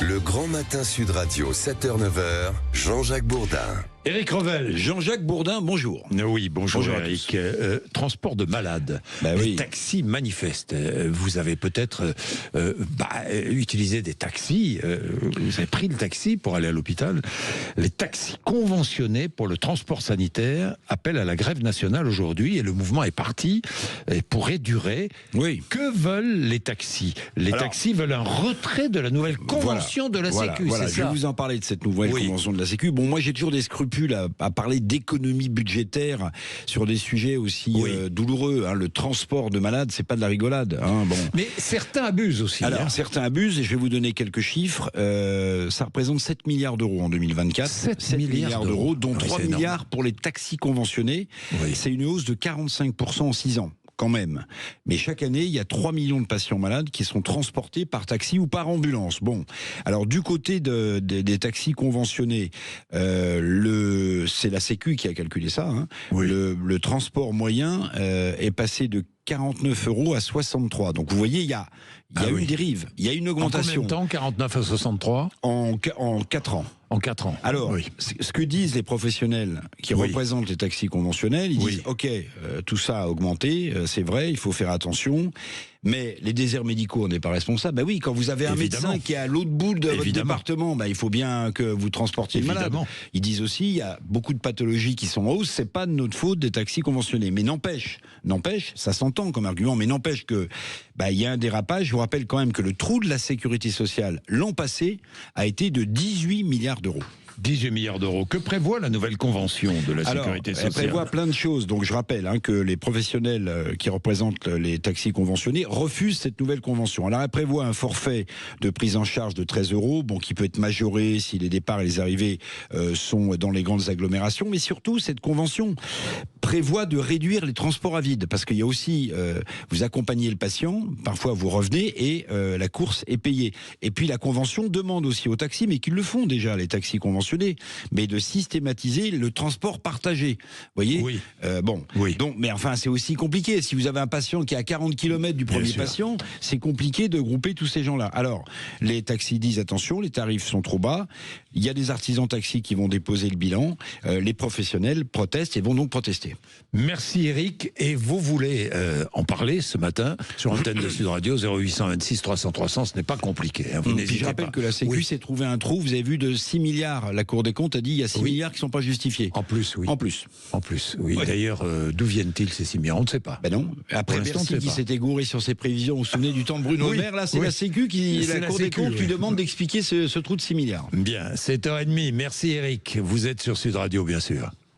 Le grand matin Sud Radio, 7h-9h, Jean-Jacques Bourdin. Éric Revel, Jean-Jacques Bourdin, bonjour. Oui, bonjour Éric. Transport de malades. Les taxis manifestent. Vous avez peut-être utilisé des taxis. Vous avez pris le taxi pour aller à l'hôpital. Les taxis conventionnés pour le transport sanitaire appellent à la grève nationale aujourd'hui et le mouvement est parti et pourrait durer. Oui. Que veulent les taxis ? Les taxis veulent un retrait de la nouvelle convention de la Sécu. Voilà, je vais vous en parler de cette nouvelle convention de la Sécu. Bon, moi j'ai toujours des scrupules à parler d'économie budgétaire sur des sujets aussi douloureux. Le transport de malades, c'est pas de la rigolade. Bon. Mais certains abusent aussi. Alors, certains abusent, et je vais vous donner quelques chiffres. Ça représente 7 milliards d'euros en 2024. 7 milliards d'euros, dont 3 milliards pour les taxis conventionnés. Oui. C'est une hausse de 45% en 6 ans. Quand même. Mais chaque année, il y a 3 millions de patients malades qui sont transportés par taxi ou par ambulance. Bon, alors du côté des taxis conventionnés, c'est la Sécu qui a calculé ça. Le transport moyen est passé de 49 € à 63. Donc vous voyez, il y a une dérive, il y a une augmentation. En combien de temps, 49 à 63 ? En 4 ans. En 4 ans. Alors, ce que disent les professionnels qui représentent les taxis conventionnels, ils disent, OK, tout ça a augmenté, c'est vrai, il faut faire attention, mais les déserts médicaux, on n'est pas responsable. Oui, quand vous avez un médecin qui est à l'autre bout de votre département, il faut bien que vous transportiez le malade. Ils disent aussi, il y a beaucoup de pathologies qui sont en hausse, c'est pas de notre faute des taxis conventionnés. Mais n'empêche, ça s'entend comme argument, mais n'empêche que il y a un dérapage. Je vous rappelle quand même que le trou de la sécurité sociale l'an passé a été de 18 milliards d'euros. 18 milliards d'euros. Que prévoit la nouvelle convention de la sécurité sociale ? Elle prévoit plein de choses. Donc je rappelle que les professionnels qui représentent les taxis conventionnés refusent cette nouvelle convention. Alors elle prévoit un forfait de prise en charge de 13 €, qui peut être majoré si les départs et les arrivées sont dans les grandes agglomérations. Mais surtout, cette convention prévoit de réduire les transports à vide. Parce qu'il y a aussi, vous accompagnez le patient, parfois vous revenez et la course est payée. Et puis la convention demande aussi aux taxis, mais qu'ils le font déjà, les taxis conventionnés, mais de systématiser le transport partagé. Vous voyez ? Donc, mais enfin, c'est aussi compliqué. Si vous avez un patient qui est à 40 km du premier patient, c'est compliqué de grouper tous ces gens-là. Alors, les taxis disent attention, les tarifs sont trop bas. Il y a des artisans taxis qui vont déposer le bilan. Les professionnels protestent et vont donc protester. Merci Éric. Et vous voulez en parler ce matin sur l'antenne de Sud Radio 0826 300 300. Ce n'est pas compliqué. Vous n'hésitez pas. Je rappelle que la Sécu s'est trouvé un trou. Vous avez vu de 6 milliards. La Cour des comptes a dit il y a 6 milliards qui ne sont pas justifiés. En plus, oui. En plus. D'ailleurs, d'où viennent-ils ces 6 milliards ? On ne sait pas. Non. Après, Bercy qui s'était gouré sur ses prévisions. Vous vous souvenez du temps de Bruno Le Maire ? Là, c'est la Sécu la Cour des comptes qui demande d'expliquer ce trou de 6 milliards. Bien, 7h30. Merci Éric. Vous êtes sur Sud Radio, bien sûr.